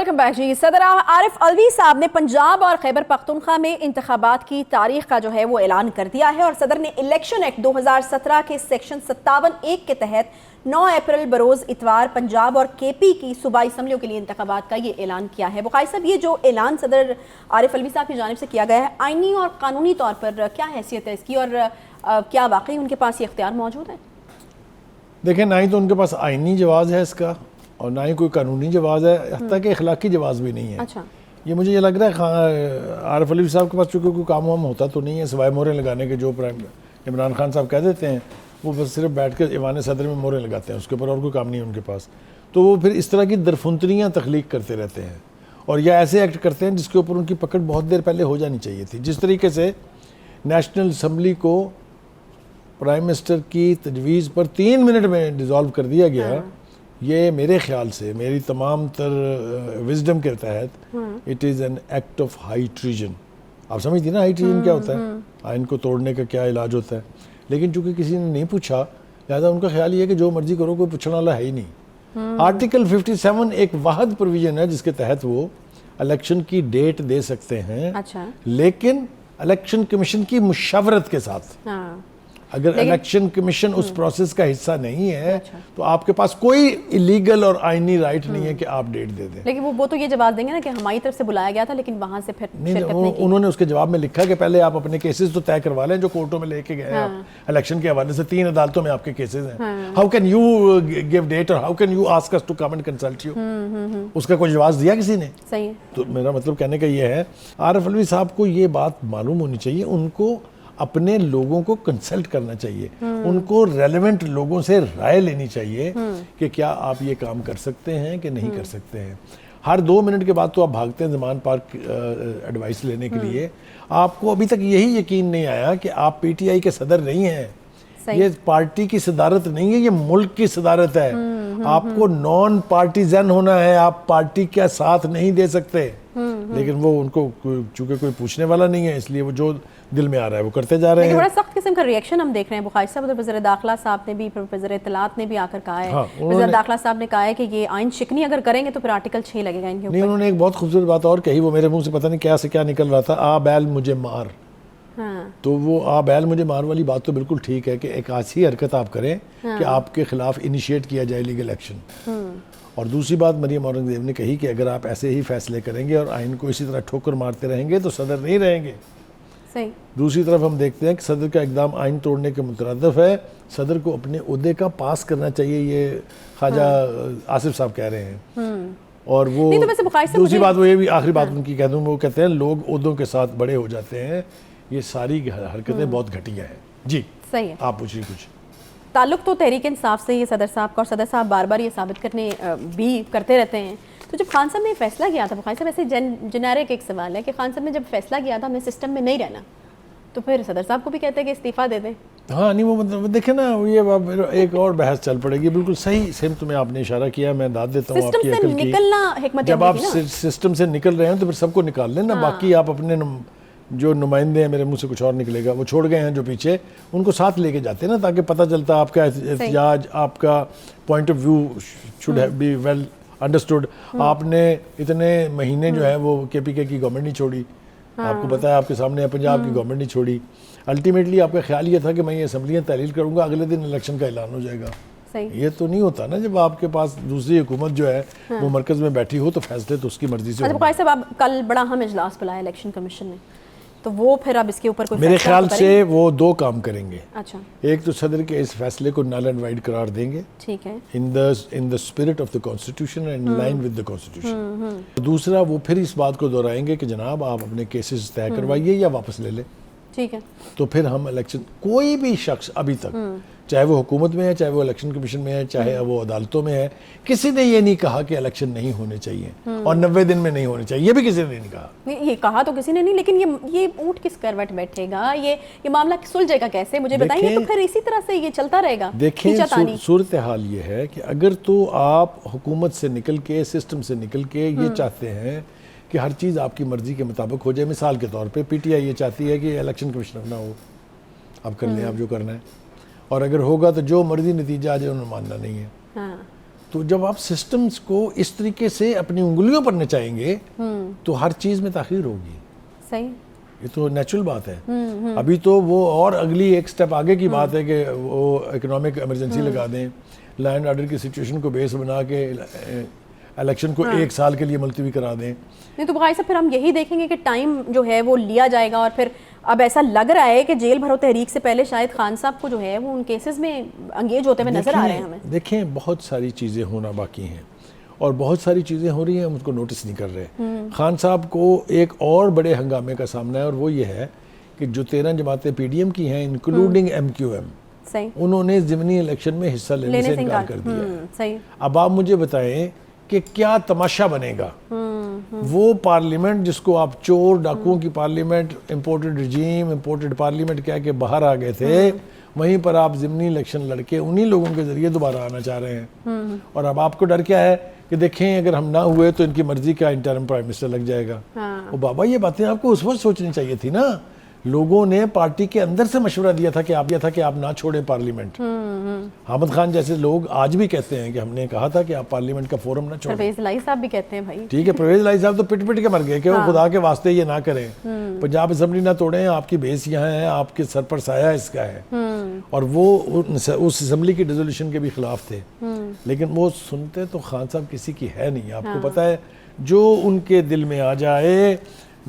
Welcome back जी। सदर आरिफ अलवी साहब ने पंजाब और खैबर पख्तूनख्वा में इंतखाबात की तारीख का जो है वो ऐलान कर दिया है और सदर ने इलेक्शन एक्ट 2017 के सेक्शन 57(1) के तहत 9 अप्रैल बरोज़ इतवार पंजाब और केपी की सूबाई असम्बलियों के लिए इंतखाबात का ये ऐलान किया है। बुखारी साहब, ये जो ऐलान सदर आरिफ अलवी साहब की जानिब से किया गया है, आइनी और कानूनी तौर पर क्या हैसियत है इसकी और क्या वाकई उनके पास ये इख्तियार मौजूद है? देखें, ना ही तो उनके पास आइनी जवाज़ है इसका और ना ही कोई कानूनी जवाज़ है, हत्ता कि अखलाकी जवाज़ भी नहीं है। अच्छा, ये मुझे लग रहा है आरिफ अलवी साहब के पास चूँकि कोई काम वाम होता तो नहीं है सिवाय मोहरें लगाने के, जो इमरान खान साहब कह देते हैं वो बस सिर्फ बैठ कर ईवान सदर में मोहरें लगाते हैं, उसके ऊपर और कोई काम नहीं है उनके पास। तो वो फिर इस तरह की दरफुंतरियाँ तख्लीक करते रहते हैं और या ऐसे एक्ट करते हैं जिसके ऊपर उनकी पकड़ बहुत देर पहले हो जानी चाहिए थी। जिस तरीके से नेशनल असम्बली को प्राइम मिनिस्टर की तजवीज़ पर 3 मिनट में डिज़ोल्व कर दिया गया, ये मेरे ख्याल से मेरी तमाम तर विजडम के तहत it is an act of high treason. आप समझती ना हाई ट्रीजन क्या होता है, आइन को तोड़ने का क्या इलाज होता है। लेकिन चूंकि किसी ने नहीं पूछा, लिहाजा उनका ख्याल ये है कि जो मर्जी करो, कोई पूछने वाला है ही नहीं। आर्टिकल 57 एक वाहद प्रोविजन है जिसके तहत वो इलेक्शन की डेट दे सकते हैं। अच्छा, लेकिन इलेक्शन कमीशन की मुशावरत के साथ। अगर इलेक्शन कमीशन उस प्रोसेस का हिस्सा नहीं है, अच्छा, तो आपके पास कोई इलीगल और आईनी राइट नहीं है कि आप डेट दे दें। लेकिन वो तो ये जवाब देंगे ना कि हमारी तरफ से बुलाया गया था लेकिन वहां से फिर शिरकत नहीं की। उन्होंने उसके जवाब में लिखा कि पहले आप अपने केसेस तो तय करवा लें जो कोर्टों में लेके गए हैं आप इलेक्शन के हवाले से। 3 अदालतों में आपके केसेस हैं। How can you give date और how can you ask us to come and consult you? उसका कोई जवाब दिया किसी ने? सही है। तो मेरा मतलब कहने का ये है, आरिफ अलवी साहब को ये बात मालूम होनी चाहिए, उनको अपने लोगों को कंसल्ट करना चाहिए, उनको रेलेवेंट लोगों से राय लेनी चाहिए कि क्या आप ये काम कर सकते हैं कि नहीं कर सकते हैं। हर 2 मिनट के बाद तो आप भागते हैं ज़मान पार्क एडवाइस लेने के लिए। आपको अभी तक यही यकीन नहीं आया कि आप पीटीआई के सदर नहीं हैं, ये पार्टी की सदारत नहीं है, ये मुल्क की सदारत है। आपको नॉन पार्टीजन होना है, आप पार्टी का साथ नहीं दे सकते। लेकिन वो उनको चूंकि कोई पूछने वाला नहीं है, इसलिए वो जो दिल में आ रहा है वो करते जा रहे हैं। बड़ा सख्त किस्म का रिएक्शन हम देख रहे हैं बुखारी साहब। उधर वज़ीर दाखिला साहब ने भी, वज़ीर इत्तलात ने भी आकर कहा है, वज़ीर दाखिला साहब ने कहा है कि ये आइन शिकनी अगर करेंगे तो फिर आर्टिकल 6 लगेगा इनके ऊपर। नहीं, उन्होंने एक बहुत खूबसूरत बात और कही, वो मेरे मुंह से पता नहीं क्या से क्या निकल रहा था, आ बैल मुझे मार। तो वो आ बैल मुझे मार वाली बात तो बिल्कुल ठीक है कि एक ऐसी हरकत आप करें कि आपके खिलाफ इनिशिएट किया जाए लीगल एक्शन। और दूसरी बात मरियम औरंगजेब ने कही कि अगर आप ऐसे ही फैसले करेंगे और आइन को इसी तरह ठोकर मारते रहेंगे तो सदर नहीं रहेंगे। सही। दूसरी तरफ हम देखते हैं कि सदर का इकदाम आइन तोड़ने के मुतरद्दिफ है, सदर को अपने ओहदे का पास करना चाहिए, ये ख्वाजा आसिफ साहब कह रहे हैं। और वो तो दूसरी बात वो ये भी आखिरी बात उनकी कह दूँ, वो कहते हैं लोग ओहदों के साथ बड़े हो जाते हैं, ये सारी हरकतें बहुत घटिया हैं। जी सही है। आप पूछिए कुछ। ताल्लुक तो तहरीक इंसाफ से ये सदर साहब का, और सदर साहब बार बार ये साबित करने भी करते रहते हैं। तो जब खान साहब ने फैसला किया था, बुखारी साहब ऐसे जेनेरिक एक सवाल है कि खान साहब ने जब फैसला किया था हमें सिस्टम में नहीं रहना, तो फिर सदर साहब को भी कहते हैं कि इस्तीफा दे दें। हाँ, नहीं वो मतलब देखे ना, ये एक और बहस चल पड़ेगी। बिल्कुल सही सेम तुम्हें आपने इशारा किया, मैं दाद देता हूँ आपकी अकल की। निकलना हिकमत जब आप सिस्टम से निकल रहे हैं तो फिर सबको निकाल लेना। बाकी आप अपने जो नुमाइंदे हैं, मेरे मुंह से कुछ और निकलेगा, वो छोड़ गए हैं जो पीछे, उनको साथ लेके जाते हैं ना, ताकि पता चलता आपका एहतिजाज, आपका point of view should have be well understood. आपने इतने महीने जो है वो केपीके की गवर्नमेंट नहीं छोड़ी, आपको पता है आपके सामने पंजाब की गवर्नमेंट नहीं छोड़ी। अल्टीमेटली आपका ख्याल ये था कि मैं ये असम्बलियाँ तहलील करूँगा, अगले दिन इलेक्शन का ऐलान हो जाएगा। ये तो नहीं होता ना, जब आपके पास दूसरी हुकूमत जो है वो मरकज में बैठी हो तो फैसले तो उसकी मर्जी से। अच्छा साहब, आप कल बड़ा अहम इजलास बुलाया इलेक्शन कमिशन ने, तो वो फिर अब इसके ऊपर कोई मेरे ख्याल से वो 2 काम करेंगे। अच्छा, एक तो सदर के इस फैसले को नल एंड वाइड करार देंगे, ठीक है, in the spirit of the constitution and in line with the constitution. दूसरा, वो फिर इस बात को दोहराएंगे कि जनाब आप अपने केसेस तय करवाइए या वापस ले लें। ठीक है, तो फिर हम इलेक्शन, कोई भी शख्स अभी तक, चाहे वो हुकूमत में है, चाहे वो इलेक्शन कमीशन में है, चाहे वो अदालतों में है, किसी ने ये नहीं कहा कि इलेक्शन नहीं होने चाहिए और 90 दिन में नहीं होने चाहिए, ये भी किसी ने नहीं कहा। ये कहा तो किसी ने नहीं, लेकिन ये ऊँट किस करवट बैठेगा, ये मामला सुलझेगा कैसे, मुझे बताइए। तो फिर इसी तरह से ये चलता रहेगा। देखिए, सूरत हाल ये है कि अगर तो आप हुकूमत से निकल के, सिस्टम से निकल के ये चाहते हैं कि हर चीज़ आपकी मर्जी के मुताबिक हो जाए, मिसाल के तौर पे पीटीआई ये चाहती है कि इलेक्शन कमिश्नर ना हो, आप कर लें आप जो करना है, और अगर होगा तो जो मर्जी नतीजा आ जाए उन्हें मानना नहीं है। तो जब आप सिस्टम्स को इस तरीके से अपनी उंगलियों पर नचाएंगे तो हर चीज़ में ताख़ीर होगी। सही, ये तो नेचुरल बात है। अभी तो वो और अगली एक स्टेप आगे की बात है कि वो इकोनॉमिक इमरजेंसी लगा दें, लैंड एंड ऑर्डर की सिचुएशन को बेस बना के इलेक्शन को 1 साल के लिए मुलतवी करा दें। नहीं तो भाई साहब फिर हम यही देखेंगे कि टाइम जो है वो लिया जाएगा, और फिर अब ऐसा लग रहा है कि जेल भरो तहरीक से पहले शायद खान साहब को जो है वो उन केसेस में एंगेज होते हुए नजर आ रहे हैं हमें। देखें, बहुत सारी चीज़ें होना बाकी हैं और बहुत सारी चीज़ें हो रही हैं, हम उसको नोटिस नहीं कर रहे। खान साहब को एक और बड़े हंगामे का सामना है, और वो ये है कि जो 13 जमातें PDM की हैं इंक्लूडिंग MQM, सही, उन्होंने ज़िमनी इलेक्शन में हिस्सा लेने से इनकार कर दिया है। सही। अब आप मुझे बताएं कि क्या तमाशा बनेगा। वो पार्लियामेंट जिसको आप चोर डाकुओं की पार्लियामेंट, इम्पोर्टेड रजीम, इम्पोर्टेड पार्लियामेंट कह के बाहर आ गए थे, वहीं पर आप ज़िमनी इलेक्शन लड़के उन्हीं लोगों के जरिए दोबारा आना चाह रहे हैं। और अब आपको डर क्या है कि देखें अगर हम ना हुए तो इनकी मर्जी का इंटरिम प्राइम मिनिस्टर लग जाएगा। और बाबा, ये बातें आपको उस वक्त सोचनी चाहिए थी ना। लोगों ने पार्टी के अंदर से मशवरा दिया था कि आप ना छोड़ें पार्लियामेंट। हामिद खान जैसे लोग आज भी कहते हैं कि हमने कहा था कि आप पार्लियामेंट का फोरम ना छोड़ें। परवेज लाई साहब भी कहते हैं भाई। ठीक है, परवेज लाई साहब तो पिट पिट के मर गए कि वो खुदा के वास्ते ये ना करें, पंजाब असेंबली ना तोड़ें, आपकी बेस यहाँ है, आपके सर पर साया इसका है। और वो उस असेंबली की डिसोल्यूशन के भी खिलाफ थे, लेकिन वो सुनते तो खान साहब किसी की है नहीं। आपको पता है, जो उनके दिल में आ जाए।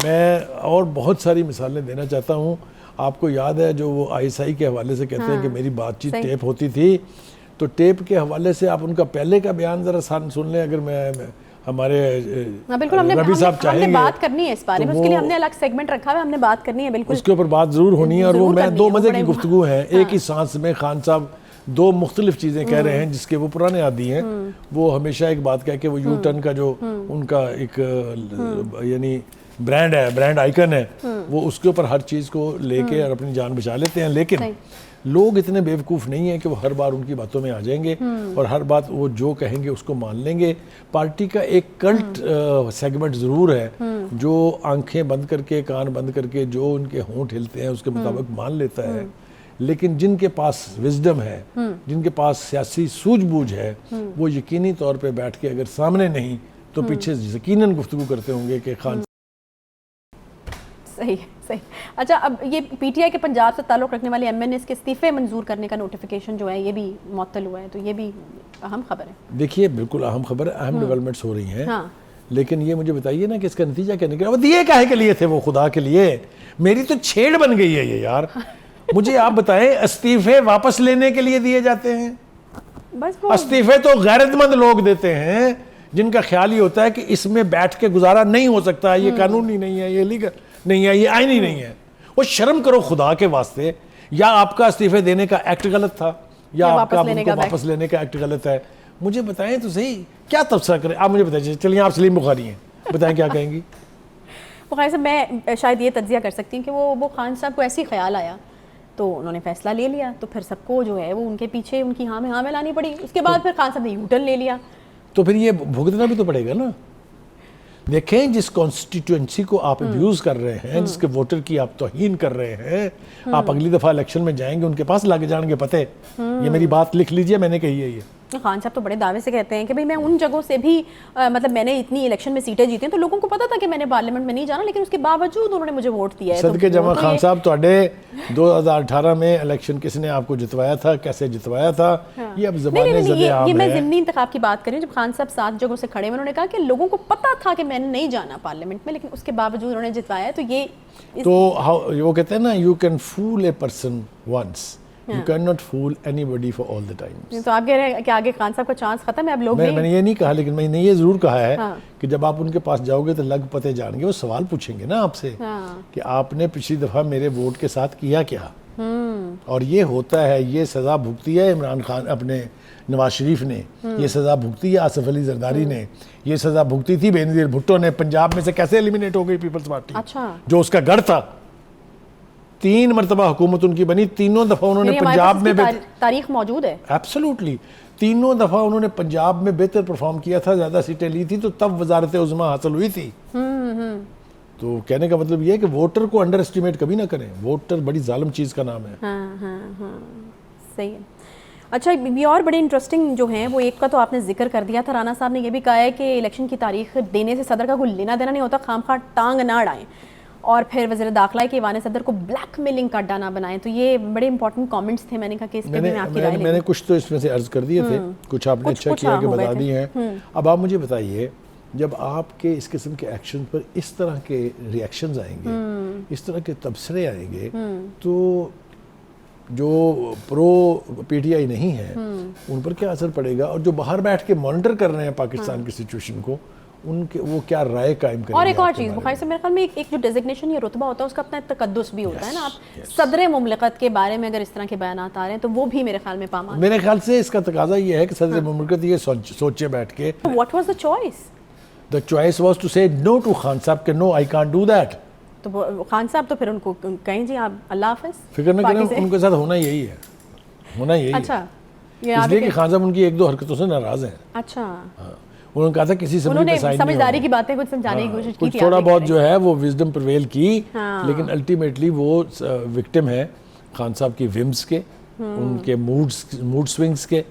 मैं और बहुत सारी मिसालें देना चाहता हूँ। आपको याद है जो वो ISI के हवाले से कहते हैं कि मेरी बातचीत टेप होती थी, तो टेप के हवाले से आप उनका पहले का बयान ज़रा सुन लें। अगर मैं हमारे बिल्कुल रबी साहब चाहेंगे, बात करनी है इस बारे में, उसके लिए हमने अलग सेगमेंट रखा है, हमने बात करनी है, बिल्कुल उसके ऊपर बात ज़रूर होनी है। और वो मैं 2 मज़े की गुफ्तगू है। एक ही सांस में खान साहब 2 मुख्तलिफ चीज़ें कह रहे हैं जिसके वो पुराने आदी हैं। वो हमेशा एक बात कह के वो U टर्न का जो उनका एक यानी ब्रांड है, ब्रांड आइकन है, वो उसके ऊपर हर चीज़ को लेके और अपनी जान बचा लेते हैं। लेकिन लोग इतने बेवकूफ़ नहीं हैं कि वो हर बार उनकी बातों में आ जाएंगे और हर बात वो जो कहेंगे उसको मान लेंगे। पार्टी का एक कल्ट सेगमेंट ज़रूर है जो आंखें बंद करके, कान बंद करके जो उनके होंठ हिलते हैं उसके मुताबिक मान लेता है। लेकिन जिनके पास विजडम है, जिनके पास सियासी सूझबूझ है, वो यकीनी तौर पे बैठ के अगर सामने नहीं तो पीछे यकीनन गुफ्तगू करते होंगे कि खान। सही सही। अच्छा, अब ये PTI के पंजाब से ताल्लुक़ रखने वाले MNS के इस्तीफे मंजूर करने का नोटिफिकेशन जो है ये भी मुअत्तल हुआ है, तो ये भी अहम खबर है। देखिए, बिल्कुल अहम खबर है, अहम डेवलपमेंट्स हो रही हैं। हाँ। लेकिन ये मुझे बताइए ना कि इसका नतीजा क्या निकला। वो दिए काहे के लिए थे वो, खुदा के लिए? मेरी तो छेड़ बन गई है ये यार। मुझे आप बताएं, इस्तीफे वापस लेने के लिए दिए जाते हैं? बस इस्तीफे तो गैरतमंद लोग देते हैं जिनका ख्याल ही होता है कि इसमें बैठ के गुजारा नहीं हो सकता, ये कानूनी नहीं है, ये लीगल नहीं है, ये आईनी नहीं है। वो शर्म करो खुदा के वास्ते। या आपका इस्तीफे देने का एक्ट गलत था या आपका वापस लेने का एक्ट गलत है। मुझे बताएं तो सही, क्या तबसरा करें आप? मुझे बताइए। चलिए, आप सलीम बुखारी हैं, बताएं क्या कहेंगी? बुखारी साहब, मैं शायद ये तज्जिया कर सकती हूँ कि वो खान साहब को ऐसे ही ख्याल आया तो उन्होंने फैसला ले लिया, तो फिर सबको जो है वो उनके पीछे उनकी हाँ में हाँ मिलानी पड़ी। उसके बाद फिर खान साहब ने यूटर्न ले लिया, तो फिर ये भुगतना भी तो पड़ेगा ना। देखें, जिस कॉन्स्टिट्यूएंसी को आप अब्यूज कर रहे हैं, जिसके वोटर की आप तौहीन कर रहे हैं, आप अगली दफा इलेक्शन में जाएंगे उनके पास लागे जाएंगे पते। ये मेरी बात लिख लीजिए, मैंने कही है ये। खान साहब तो बड़े दावे से कहते हैं कि भाई मैं उन जगहों से भी मतलब मैंने इतनी इलेक्शन में सीटें जीती हैं, तो लोगों को पता था कि मैंने पार्लियामेंट में नहीं जाना, लेकिन उसके बावजूद उन्होंने मुझे वोट दिया है। सदके जमा खान साहब, ਤੁਹਾਡੇ 2018 में इलेक्शन किसने आपको जितवाया था, कैसे जितवाया था? ये अब ज़बाने ज़दे आम है। ये मैं ज़िमनी इंतखाब की बात कर रही हूँ। जब खान साहब 7 जगहों से खड़े, उन्होंने कहा कि लोगों को पता था कि मैंने नहीं जाना पार्लियामेंट में, लेकिन उसके बावजूद उन्होंने जितवाया। तो ये वो कहते हैं ना, you can fool a person once, You cannot fool anybody for all the time. तो आप कह रहे हैं कि आगे खान साहब का चांस खत्म है, अब लोग मैंने ये नहीं कहा, लेकिन मैंने ये जरूर कहा है कि जब आप उनके पास जाओगे तो लग पते जानेंगे। वो सवाल पूछेंगे ना आपसे कि आपने पिछली दफा मेरे वोट के साथ किया क्या। और ये होता है, ये सजा भुगती है इमरान खान, अपने नवाज शरीफ ने ये सजा भुगती है, आसिफ अली जरदारी ने ये सजा भुगती थी, बेनजीर भुट्टो ने पंजाब में से कैसे एलिमिनेट हो गई पीपल्स पार्टी। अच्छा। जो उसका गढ़ था, 3 मरतबा हुकूमत उनकी बनी, तीनों दफा उन्होंने पंजाब में तारीख मौजूद है। एब्सोल्युटली, तीनों दफा उन्होंने पंजाब में बेहतर परफॉर्म किया था, ज्यादा सीटें ली थी, तो तब वजारत उज़्मा हासिल हुई थी। तो कहने का मतलब ये है कि वोटर को अंडर एस्टिमेट कभी ना करें। वोटर बड़ी जालिम चीज का नाम है। हाँ, सही है। अच्छा, ये और बड़े इंटरेस्टिंग जो हैं वो एक का तो आपने जिक्र कर दिया था, राना साहब ने ये भी कहा है कि इलेक्शन की तारीख देने से सदर का कोई लेना देना नहीं होता, खामखा टांग ना अड़ाएं, और फिर वज़ीर दाखिला के ईवान सदर को ब्लैकमेलिंग का अड्डा ना बनाएं। तो ये बड़े इंपॉर्टेंट कमेंट्स थे, मैंने कहा कि इस पे भी मैं आपकी राय मैंने कुछ तो इसमें से अर्ज कर दिए थे, कुछ आपने अच्छा किया कि बता दिए हैं। अब आप मुझे बताइए, जब आपके इस किस्म के एक्शन पर इस तरह के रिएक्शंस आएंगे, इस तरह के तबसरे आएंगे, तो जो प्रो पीटीआई नहीं है उन पर क्या असर पड़ेगा, और जो बाहर बैठ के मॉनिटर कर रहे हैं पाकिस्तान की सिचुएशन को, उनके वो क्या राय कायम करेंगे। और एक और चीज़ बुखारी से मेरे ख्याल में एक जो डेजिग्नेशन या रुतबा होता है उसका अपना तकद्दुस भी होता है ना। आप सदर मुमलिकत के बारे में अगर इस तरह के बयानात आ रहे हैं तो वो भी मेरे ख्याल में पामाल। मेरे ख्याल से इसका तकाजा ये है कि सदर मुमलिकत ये सोचे बैठ के, what was the choice? The choice was to say no to Khan Sahab के, no I can't do that. तो खान साहब तो फिर उनको कहें जी आप अल्लाह हाफिज़, फिक्र न करें, उनके साथ होना यही है, होना यही अच्छा, है। इसलिए कि खान साहब उनकी एक दो हरकतों से नाराज हैं। अच्छा, उन्होंने कहा था किसी से उन्होंने समझदारी की बातें कुछ समझाने की कोशिश की थी, थोड़ा बहुत जो है वो विजडम प्रिवेल की, लेकिन अल्टीमेटली वो विक्टिम है खान साहब की विम्स के, उनके मूड स्विंग्स के,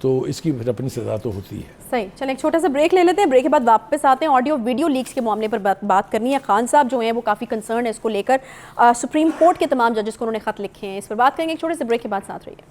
तो इसकी फिर अपनी सजा तो होती है। सही, चलें एक छोटा सा ब्रेक ले लेते हैं, ब्रेक के बाद वापस आते हैं। ऑडियो वीडियो लीक्स के मामले पर बात करनी है। खान साहब जो हैं वो काफ़ी कंसर्न है इसको लेकर, सुप्रीम कोर्ट के तमाम जजेस को उन्होंने खत लिखे हैं, इस पर बात करेंगे एक छोटे से ब्रेक के बाद। साथ रहिए।